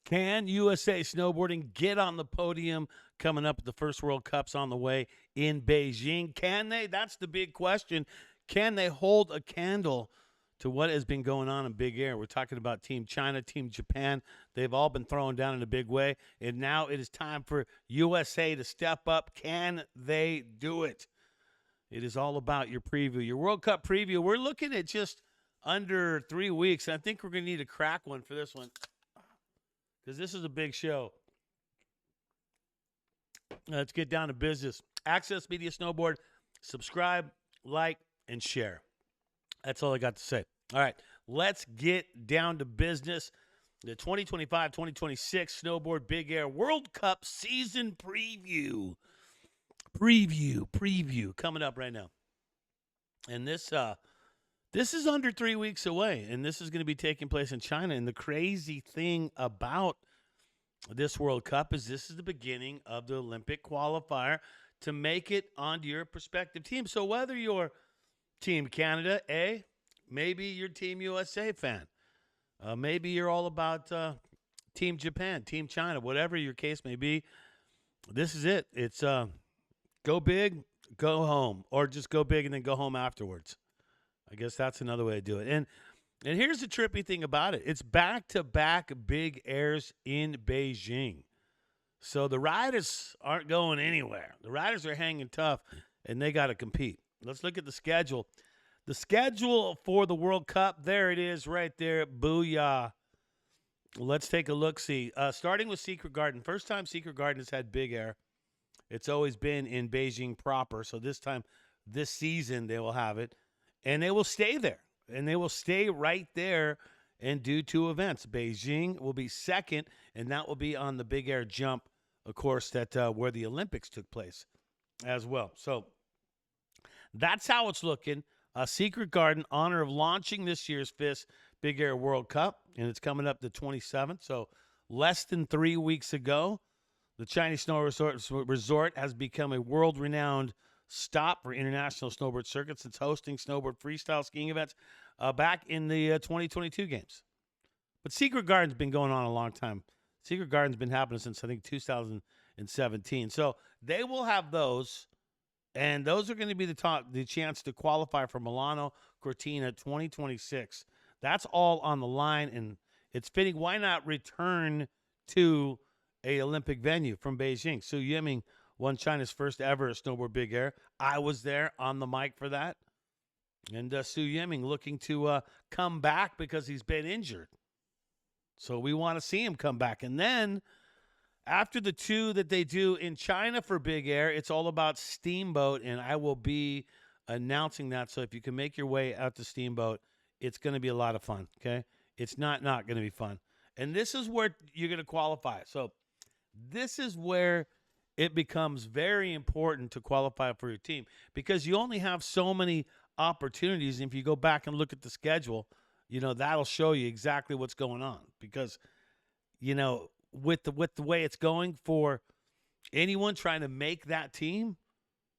Can USA Snowboarding get on the podium coming up? The first World Cup's on the way in Beijing. Can they? That's the big question. Can they hold a candle to what has been going on in Big Air? We're talking about Team China, Team Japan. They've all been thrown down in a big way, and now it is time for USA to step up. Can they do it? It is all about your preview, your World Cup preview. We're looking at just under 3 weeks. I think we're going to need a crack one for this one, because this is a big show. Let's get down to business. Access Media Snowboard. Subscribe, like, and share. That's all I got to say. All right, let's get down to business. The 2025-2026 Snowboard Big Air World Cup season preview. Preview coming up right now. And this is under 3 weeks away, and this is going to be taking place in China. And the crazy thing about this World Cup is this is the beginning of the Olympic qualifier to make it onto your prospective team. So whether you're Team Canada, maybe you're Team USA fan, maybe you're all about Team Japan, Team China, whatever your case may be, this is it. It's go big, go home, or just go big and then go home afterwards. I guess that's another way to do it. And here's the trippy thing about it. It's back-to-back big airs in Beijing. So the riders aren't going anywhere. The riders are hanging tough, and they got to compete. Let's look at the schedule. The schedule for the World Cup, there it is right there. Booyah. Let's take a look-see. Starting with Secret Garden. First time Secret Garden has had big air. It's always been in Beijing proper. So this time, this season, they will have it. And they will stay there. And they will stay right there and do two events. Beijing will be second, and that will be on the big air jump, of course, that where the Olympics took place as well. So that's how it's looking. Secret Garden, honor of launching this year's FIS Big Air World Cup, and it's coming up the 27th. So less than 3 weeks ago, the Chinese Snow Resort has become a world-renowned stop for international snowboard circuits. It's hosting snowboard freestyle skiing events back in the 2022 games. But Secret Garden's been going on a long time. Secret Garden's been happening since, I think, 2017. So they will have those, and those are going to be the chance to qualify for Milano Cortina 2026. That's all on the line, and it's fitting. Why not return to a Olympic venue from Beijing? Su Yiming won China's first ever snowboard big air. I was there on the mic for that. And Su Yiming looking to come back because he's been injured. So we want to see him come back. And then after the two that they do in China for big air, it's all about Steamboat, and I will be announcing that. So if you can make your way out to Steamboat, it's going to be a lot of fun, okay? It's not going to be fun. And this is where you're going to qualify. So this is where it becomes very important to qualify for your team, because you only have so many opportunities. And if you go back and look at the schedule, that'll show you exactly what's going on, because, with the way it's going for anyone trying to make that team,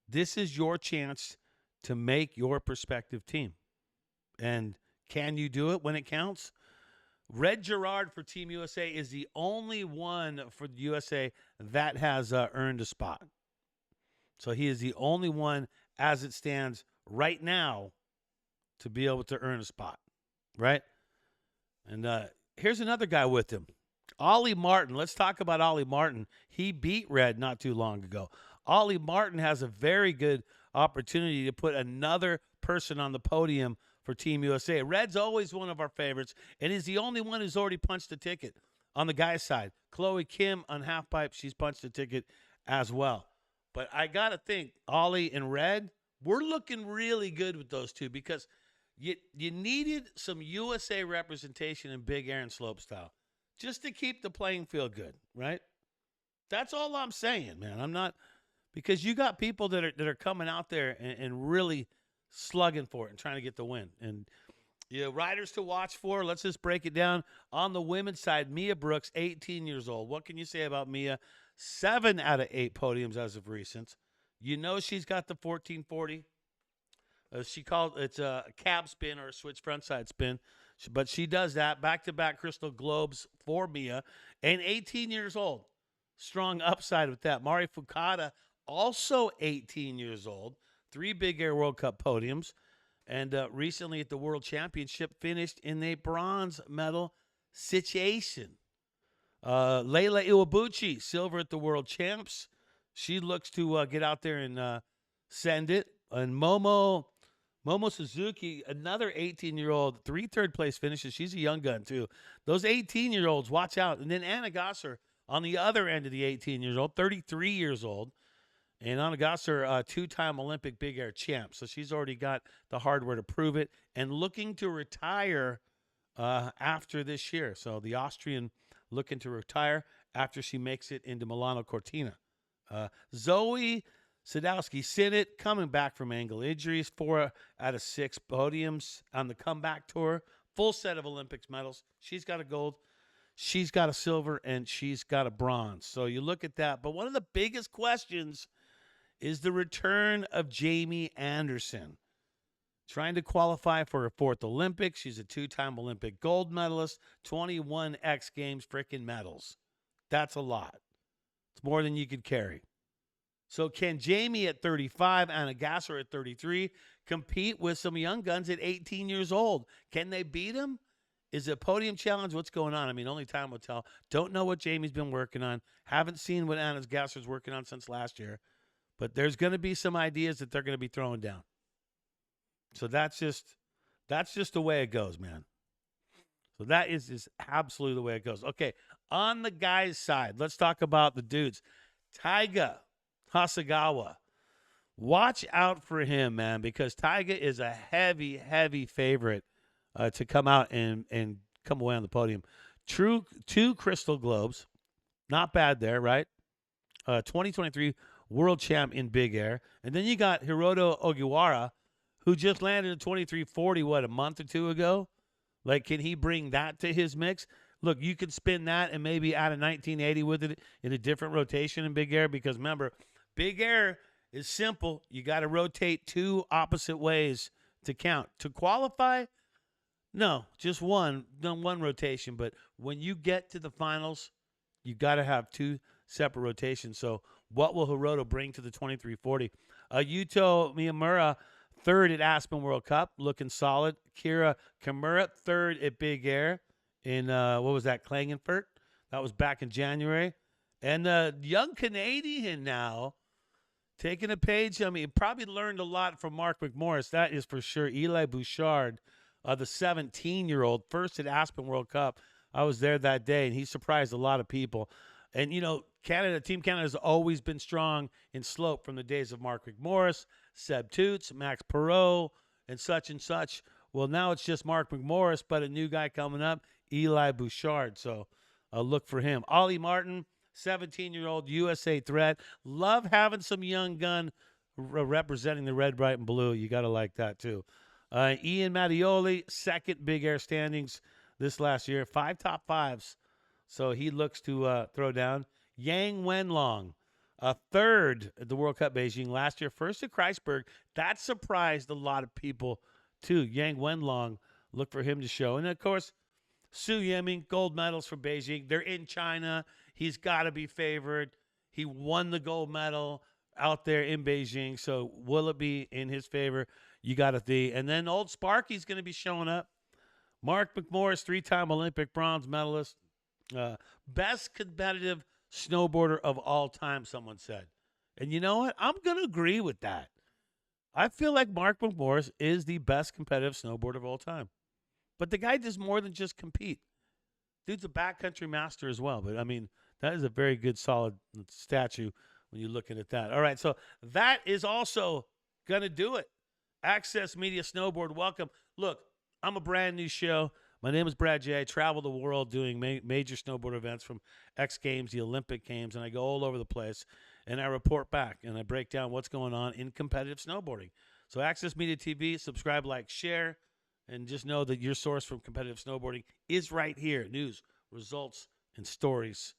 this is your chance to make your prospective team. And can you do it when it counts? Red Gerard for Team USA is the only one for the USA that has earned a spot. So he is the only one as it stands right now to be able to earn a spot, right? And here's another guy with him, Ollie Martin. Let's talk about Ollie Martin. He beat Red not too long ago. Ollie Martin has a very good opportunity to put another person on the podium for Team USA. Red's always one of our favorites, and he's the only one who's already punched a ticket on the guy's side. Chloe Kim on halfpipe, she's punched a ticket as well. But I got to think, Ollie and Red, we're looking really good with those two, because you needed some USA representation in big air and slopestyle just to keep the playing field good, right? That's all I'm saying, man. I'm not, because you got people that are coming out there and really slugging for it and trying to get the win. And riders to watch for, let's just break it down. On the women's side, Mia Brooks, 18 years old. What can you say about Mia? 7 out of 8 podiums as of recent. She's got the 1440. She called it's a cab spin or a switch frontside spin. But she does that. Back-to-back Crystal Globes for Mia. And 18 years old. Strong upside with that. Mari Fukada, also 18 years old. 3 Big Air World Cup podiums. And recently at the World Championship, finished in a bronze medal situation. Leila Iwabuchi, silver at the World Champs. She looks to get out there and send it. And Momo Suzuki, another 18-year-old, 3 third-place finishes. She's a young gun, too. Those 18-year-olds, watch out. And then Anna Gosser on the other end of the 18-years-old, 33 years old. And Anna Gosser, 2-time Olympic Big Air champ. So she's already got the hardware to prove it and looking to retire after this year. So the Austrian looking to retire after she makes it into Milano Cortina. Zoe Sadowski-Sinnott coming back from ankle injuries, 4 out of 6 podiums on the comeback tour. Full set of Olympics medals. She's got a gold, she's got a silver, and she's got a bronze. So you look at that. But one of the biggest questions is the return of Jamie Anderson. Trying to qualify for her 4th Olympics. She's a 2-time Olympic gold medalist, 21 X Games freaking medals. That's a lot. It's more than you could carry. So can Jamie at 35, Anna Gasser at 33, compete with some young guns at 18 years old? Can they beat them? Is it a podium challenge? What's going on? I mean, only time will tell. Don't know what Jamie's been working on. Haven't seen what Anna Gasser's working on since last year. But there's going to be some ideas that they're going to be throwing down. So that's just the way it goes, man. So that is just absolutely the way it goes. Okay, on the guys' side, let's talk about the dudes. Taiga Hasegawa. Watch out for him, man, because Taiga is a heavy, heavy favorite to come out and come away on the podium. 2 Crystal Globes. Not bad there, right? 2023 world champ in Big Air. And then you got Hiroto Ogiwara, who just landed a 2340, a month or 2 ago? Like, can he bring that to his mix? Look, you could spin that and maybe add a 1980 with it in a different rotation in Big Air because, remember, Big Air is simple. You got to rotate 2 opposite ways to count. To qualify, no, just one rotation. But when you get to the finals, you got to have 2 separate rotations. So what will Hiroto bring to the 2340? Yuto Miyamura, 3rd at Aspen World Cup, looking solid. Kira Kimura, 3rd at Big Air in, what was that, Klagenfurt? That was back in January. And the young Canadian now taking a page. I mean, probably learned a lot from Mark McMorris. That is for sure. Eli Bouchard, the 17-year-old, 1st at Aspen World Cup. I was there that day, and he surprised a lot of people. And, you know, Team Canada has always been strong in slope from the days of Mark McMorris, Seb Toots, Max Perot, and such. Well, now it's just Mark McMorris, but a new guy coming up, Eli Bouchard. So look for him. Ollie Martin, 17-year-old USA threat. Love having some young gun representing the red, white, and blue. You got to like that, too. Ian Mattioli, 2nd Big Air standings this last year. 5 top 5s. So he looks to throw down. Yang Wenlong, 3rd at the World Cup Beijing last year. 1st at Kreisberg. That surprised a lot of people, too. Yang Wenlong, look for him to show. And, of course, Su Yiming, gold medals for Beijing. They're in China. He's got to be favored. He won the gold medal out there in Beijing. So will it be in his favor? You got to see. And then old Sparky's going to be showing up. Mark McMorris, 3-time Olympic bronze medalist. Best competitive snowboarder of all time, someone said. And you know what? I'm going to agree with that. I feel like Mark McMorris is the best competitive snowboarder of all time. But the guy does more than just compete. Dude's a backcountry master as well. But, I mean, that is a very good, solid statue when you're looking at that. All right, so that is also going to do it. Access Media Snowboard, welcome. Look, I'm a brand new show. My name is Brad J. I travel the world doing major snowboard events from X Games, the Olympic Games, and I go all over the place, and I report back, and I break down what's going on in competitive snowboarding. So Access Media TV, subscribe, like, share, and just know that your source from competitive snowboarding is right here. News, results, and stories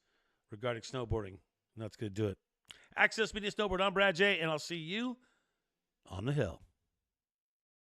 regarding snowboarding. And that's going to do it. Access Media Snowboard, I'm Brad J., and I'll see you on the hill.